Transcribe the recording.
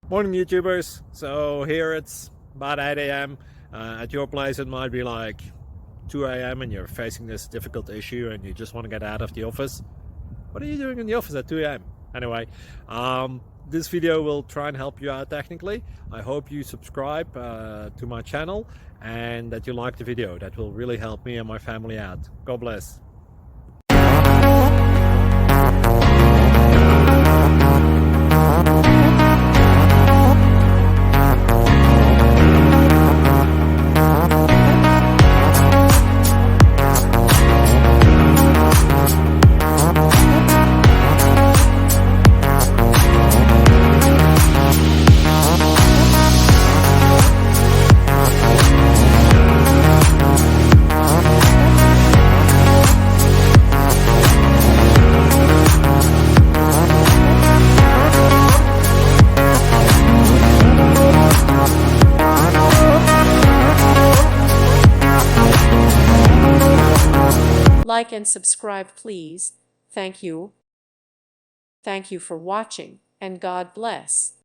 Morning, YouTubers. So here it's about 8 a.m. At your place, it might be like 2 a.m. and you're facing this difficult issue and you just want to get out of the office. What are you doing in the office at 2 a.m.? Anyway, this video will try and help you out technically. I hope you subscribe to my channel and that you like the video. That will really help me and my family out. God bless. Like and subscribe, please. Thank you. Thank you for watching, and God bless.